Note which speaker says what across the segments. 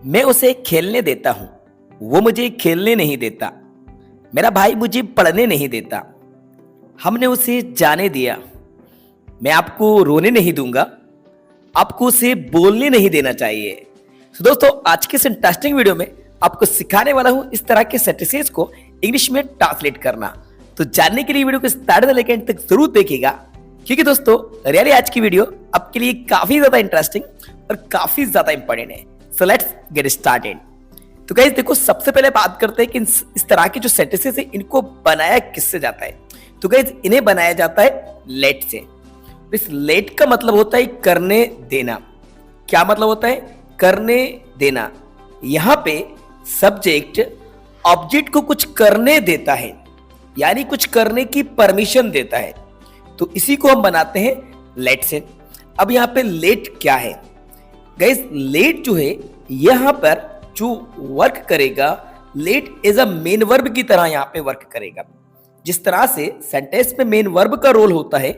Speaker 1: मैं उसे खेलने देता हूँ, वो मुझे खेलने नहीं देता। मेरा भाई मुझे पढ़ने नहीं देता। हमने उसे जाने दिया। मैं आपको रोने नहीं दूंगा, आपको उसे बोलने नहीं देना चाहिए। तो दोस्तों, आज के इस इंटरेस्टिंग वीडियो में आपको सिखाने वाला हूं इस तरह के सेंटेंसेस को इंग्लिश में ट्रांसलेट करना। तो जानने के लिए वीडियो को स्टार्ट से लेकर एंड तक जरूर देखिएगा, क्योंकि दोस्तों रियली आज की वीडियो आपके लिए काफी ज्यादा इंटरेस्टिंग और काफी ज्यादा इंपॉर्टेंट है। So let's get started. तो गाइस देखो, सबसे पहले बात करते हैं कि इस तरह के जो सेंटेंसेस है इनको बनाया किससे जाता है। तो गाइस इन्हें बनाया जाता है लेट से। इस लेट का मतलब होता है करने देना। क्या मतलब होता है? करने देना। यहां पे सब्जेक्ट ऑब्जेक्ट को कुछ करने देता है, यानी कुछ करने की परमिशन देता है। तो इसी को हम बनाते हैं लेट से। अब यहां पे लेट क्या है गाइस? लेट जो है यहां पर जो वर्क करेगा, let as a main verb की तरह यहां पे वर्क करेगा। जिस तरह से सेंटेंस में मेन वर्ब का रोल होता है,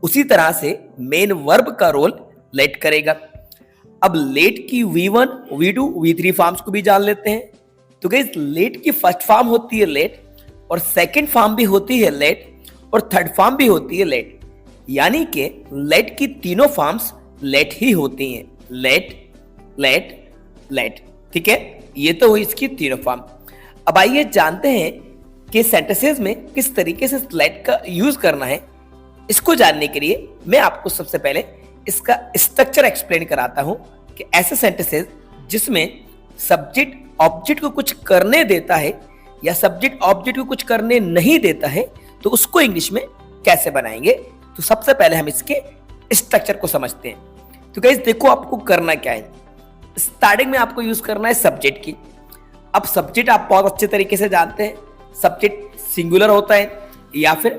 Speaker 1: उसी तरह से मेन वर्ब का रोल लेट करेगा। अब लेट की V1, V2, V3 फॉर्म्स को भी जान लेते हैं। तो गाइस लेट की फर्स्ट फॉर्म होती है लेट, और सेकंड फॉर्म भी होती है लेट, और थर्ड फॉर्म भी होती है लेट। यानी कि लेट की तीनों फॉर्म्स लेट ही होती हैं। Let, let, let. ठीक है, ये तो हुई इसकी तीनों फॉर्म। अब आइए जानते हैं कि सेंटेंसेस में किस तरीके से लेट का यूज करना है। इसको जानने के लिए मैं आपको सबसे पहले इसका स्ट्रक्चर एक्सप्लेन कराता हूं कि ऐसे सेंटेंसेस जिसमें सब्जेक्ट ऑब्जेक्ट को कुछ करने देता है या सब्जेक्ट ऑब्जेक्ट को कुछ करने नहीं देता है, तो उसको इंग्लिश में कैसे बनाएंगे। तो सबसे पहले हम इसके स्ट्रक्चर को समझते हैं। तो गाइस देखो, आपको करना क्या है। स्टार्टिंग में आपको यूज करना है सब्जेक्ट की। अब सब्जेक्ट आप बहुत अच्छे तरीके से जानते हैं, सब्जेक्ट सिंगुलर होता है या फिर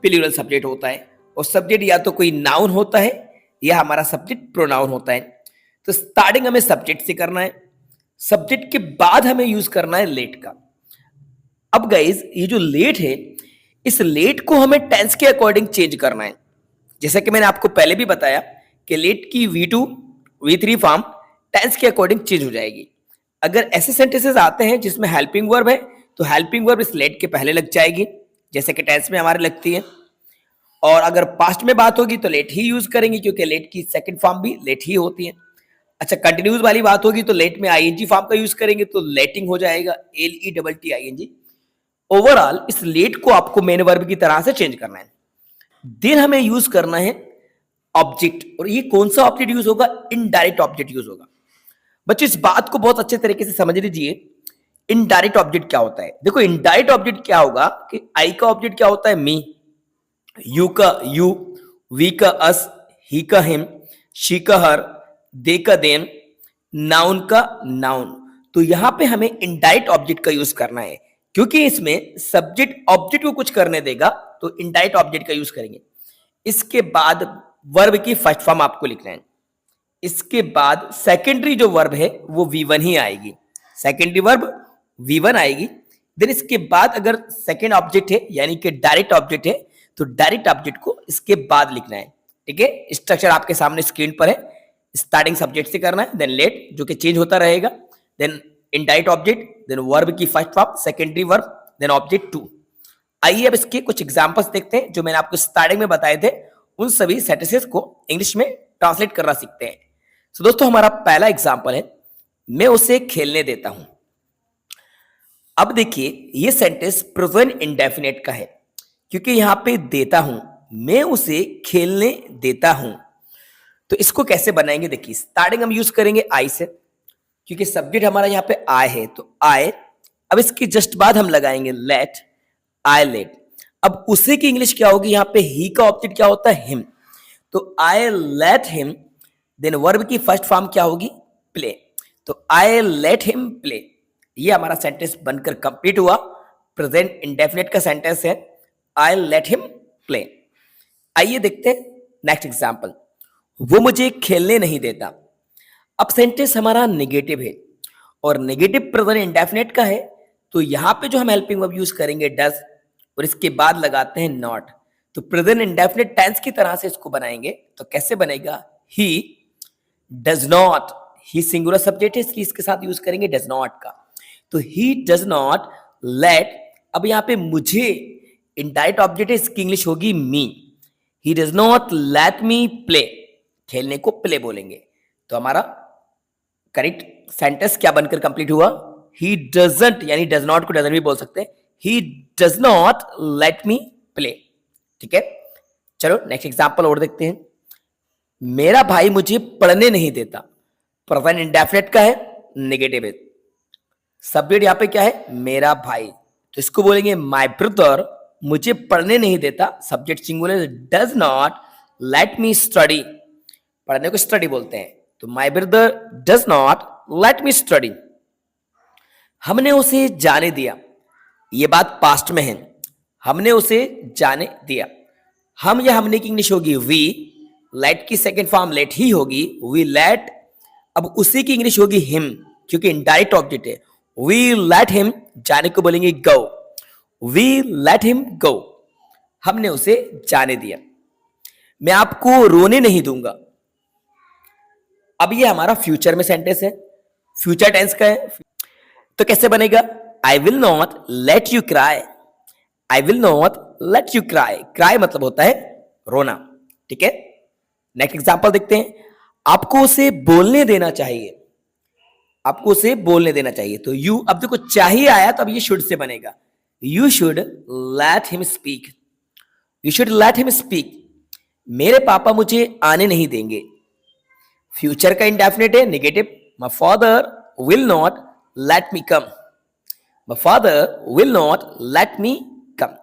Speaker 1: प्लूरल सब्जेक्ट होता है। और सब्जेक्ट या तो कोई नाउन होता है या हमारा सब्जेक्ट प्रोनाउन होता है। तो स्टार्टिंग हमें सब्जेक्ट से करना है, सब्जेक्ट के बाद हमें यूज करना है लेट का। अब गाइस ये जो लेट है, इस लेट को हमें टेंस के अकॉर्डिंग चेंज करना है। जैसे कि मैंने आपको पहले भी बताया कि लेट की V2, V3 फॉर्म टेंस के अकॉर्डिंग चेंज हो जाएगी। अगर ऐसे सेंटेंसेस आते हैं जिसमें हेल्पिंग वर्ब है, तो हेल्पिंग वर्ब इस लेट के पहले लग जाएगी, जैसे कि टेंस में हमारे लगती है। और अगर पास्ट में बात होगी तो लेट ही यूज करेंगे, क्योंकि लेट की सेकंड फॉर्म भी लेट ही होती है। अच्छा, कंटिन्यूस वाली बात होगी तो लेट में आईएनजी फॉर्म का यूज करेंगे, तो लेटिंग हो जाएगा, LETTING। ओवरऑल इस लेट को आपको मेन वर्ब की तरह से चेंज करना है। देन हमें यूज करना है ऑब्जेक्ट। और ये कौन सा ऑब्जेक्ट यूज होगा? इनडायरेक्ट ऑब्जेक्ट यूज होगा। बच्चों इस बात को बहुत अच्छे तरीके से समझ लीजिए। इनडायरेक्ट ऑब्जेक्ट क्या होता है? देखो, इनडायरेक्ट ऑब्जेक्ट क्या होगा कि आई का ऑब्जेक्ट क्या होता है? मी, यू का यू, वी का अस, ही का हिम, शी का हर, दे का देम, नाउन का नाउन। तो यहां पे हमें इनडायरेक्ट ऑब्जेक्ट का यूज करना है, क्योंकि इसमें सब्जेक्ट ऑब्जेक्ट को कुछ करने देगा, तो इनडायरेक्ट ऑब्जेक्ट का यूज करेंगे। इसके बाद वर्ब की फर्स्ट फॉर्म आपको लिखना है। इसके बाद सेकेंडरी जो वर्ब है वो V1 ही आएगी, सेकेंडरी वर्ब V1 आएगी। देन इसके बाद अगर सेकेंड ऑब्जेक्ट है यानी कि डायरेक्ट ऑब्जेक्ट है, तो डायरेक्ट ऑब्जेक्ट को इसके बाद लिखना है। ठीक है, स्ट्रक्चर आपके सामने स्क्रीन पर है। स्टार्टिंग सब्जेक्ट से करना है, देन लेट जो कि चेंज होता रहेगा, then indirect object, then verb की first form, secondary verb, then object 2। आइए अब इसके कुछ एग्जांपल्स देखते हैं जो मैंने आपको स्टार्टिंग में बताए थे। उन सभी सेंटेंसेस को इंग्लिश में ट्रांसलेट करना सीखते हैं। तो दोस्तों हमारा पहला एग्जांपल है, मैं उसे खेलने देता हूं। अब देखिए, ये सेंटेंस प्रेजेंट इंडेफिनिट का है, क्योंकि यहां पे देता हूं, मैं उसे खेलने देता हूं। तो इसको कैसे बनाएंगे? देखिए, स्टार्टिंग हम यूज करेंगे आई से, क्योंकि सब्जेक्ट हमारा यहां पे आई है, तो आई। अब इसके जस्ट बाद हम लगाएंगे लेट, आई लेट। अब उसे की इंग्लिश क्या होगी? यहां पे ही का ऑब्जेक्ट क्या होता है? हिम। तो I let him, then verb की फर्स्ट फॉर्म क्या होगी? प्ले। तो आई लेट हिम प्ले। ये हमारा सेंटेंस बनकर कंप्लीट हुआ। प्रेजेंट इंडेफिनिट का सेंटेंस है, आई लेट हिम प्ले। आइए देखते हैं नेक्स्ट एग्जांपल, वो मुझे खेलने नहीं देता। अब सेंटेंस हमारा नेगेटिव है और नेगेटिव प्रेजेंट इंडेफिनिट का है, तो यहां पे जो हम हेल्पिंग वर्ब यूज करेंगे डज, और इसके बाद लगाते हैं नॉट। तो प्रेजेंट इंडेफिनिट टेंस की तरह से इसको बनाएंगे। तो कैसे बनेगा? ही does not, he singular subject है इसलिए इसके साथ यूज करेंगे डज नॉट का। तो ही डज नॉट लेट, अब यहां पे मुझे इनडायरेक्ट ऑब्जेक्ट है, इसकी इंग्लिश होगी me. He does not let me play, खेलने को प्ले बोलेंगे। तो हमारा करेक्ट सेंटेंस क्या बनकर कंप्लीट हुआ? ही डजंट, यानी डज नॉट को डजंट भी बोल सकते हैं। ही does not let me play. ठीक है, चलो नेक्स्ट एग्जांपल और देखते हैं। मेरा भाई मुझे पढ़ने नहीं देता। प्रेजेंट इंडेफिनिट का है, नेगेटिव है। सब्जेक्ट यहां पे क्या है? मेरा भाई। तो इसको बोलेंगे माय ब्रदर मुझे पढ़ने नहीं देता। Subject singular, does not let me study. पढ़ने को स्टडी बोलते हैं। तो my brother does not let me study. हमने उसे जाने दिया, ये बात पास्ट में है। हमने उसे जाने दिया। हम या हमने की इंग्लिश होगी वी, लेट की सेकेंड फॉर्म लेट ही होगी, वी लेट। अब उसी की इंग्लिश होगी हिम, क्योंकि इनडायरेक्ट ऑब्जेक्ट है। वी लेट हिम, जाने को बोलेंगे गो, वी लेट हिम गो। हमने उसे जाने दिया। मैं आपको रोने नहीं दूंगा। अब ये हमारा फ्यूचर में सेंटेंस है, फ्यूचर टेंस का है। तो कैसे बनेगा? I will not let you cry. I will not let you cry. Cry मतलब होता है रोना। ठीक है, नेक्स्ट एग्जांपल देखते हैं। आपको उसे बोलने देना चाहिए। आपको उसे बोलने देना चाहिए। तो यू, अब देखो चाहिए आया तो अब ये शुड से बनेगा। You should let him speak. You should let him speak. मेरे पापा मुझे आने नहीं देंगे। फ्यूचर का इंडेफिनिट है, negative. My father will not let me come. My father will not let me come.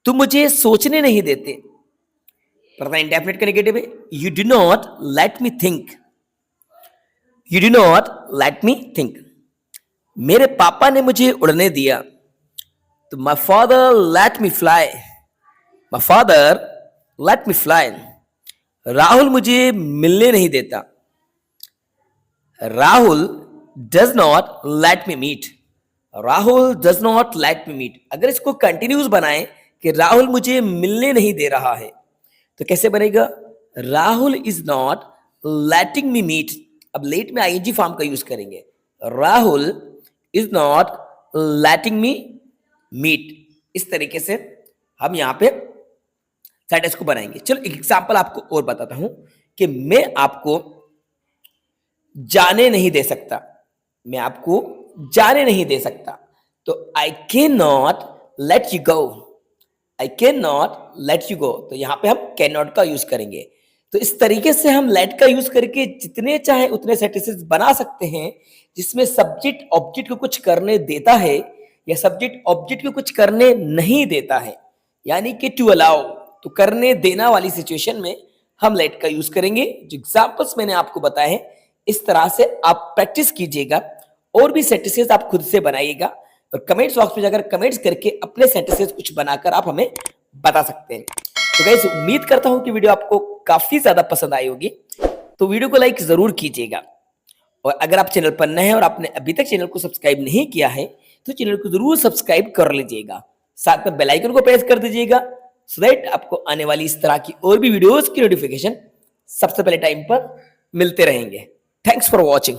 Speaker 1: तुम मुझे सोचने नहीं देते। प्रेजेंट इंडेफिनिट का नेगेटिव है। You do not let me think. You do not let me think. मेरे पापा ने मुझे उड़ने दिया। तो my father let me fly. My father let me fly. Rahul मुझे मिलने नहीं देता। Rahul does not let me meet. Rahul does not let me meet. अगर इसको कंटिन्यूस बनाएं कि राहुल मुझे मिलने नहीं दे रहा है, तो कैसे बनेगा? Rahul is not letting me meet. अब लेट में आईएनजी फॉर्म का यूज करेंगे। Rahul is not letting me meet. इस तरीके से हम यहां पे सेंटेंस को बनाएंगे। चलो एक एग्जांपल आपको और बताता हूं कि मैं आपको जाने नहीं दे सकता। मैं आपको जाने नहीं दे सकता। तो I can not let you go. I can not let you go. तो यहां पे हम कैन नॉट का यूज करेंगे। तो इस तरीके से हम लेट का यूज करके जितने चाहे उतने सेंटेंसेस बना सकते हैं जिसमें सब्जेक्ट ऑब्जेक्ट को कुछ करने देता है या सब्जेक्ट ऑब्जेक्ट को कुछ करने नहीं देता है, यानी कि टू अलाउ, तो करने देना वाली सिचुएशन में हम लेट का यूज करेंगे। जो एग्जांपल्स मैंने आपको बताए हैं इस तरह से आप प्रैक्टिस कीजिएगा और भी सेंटेंसेस आप खुद से बनाइएगा और कमेंट्स बॉक्स में जाकर कमेंट्स करके अपने सेंटेंसेस कुछ बनाकर आप हमें बता सकते हैं। तो गाइस उम्मीद करता हूं कि वीडियो आपको काफी ज्यादा पसंद आई होगी। तो वीडियो को लाइक जरूर कीजिएगा और अगर आप चैनल पर नए हैं और आपने अभी तक चैनल को सब्सक्राइब नहीं किया है तो चैनल को जरूर सब्सक्राइब कर लीजिएगा। साथ में बेल आइकन को प्रेस कर दीजिएगा सो दैट आपको आने वाली इस तरह की और भी वीडियोस की नोटिफिकेशन सबसे पहले टाइम पर मिलते रहेंगे। Thanks for watching.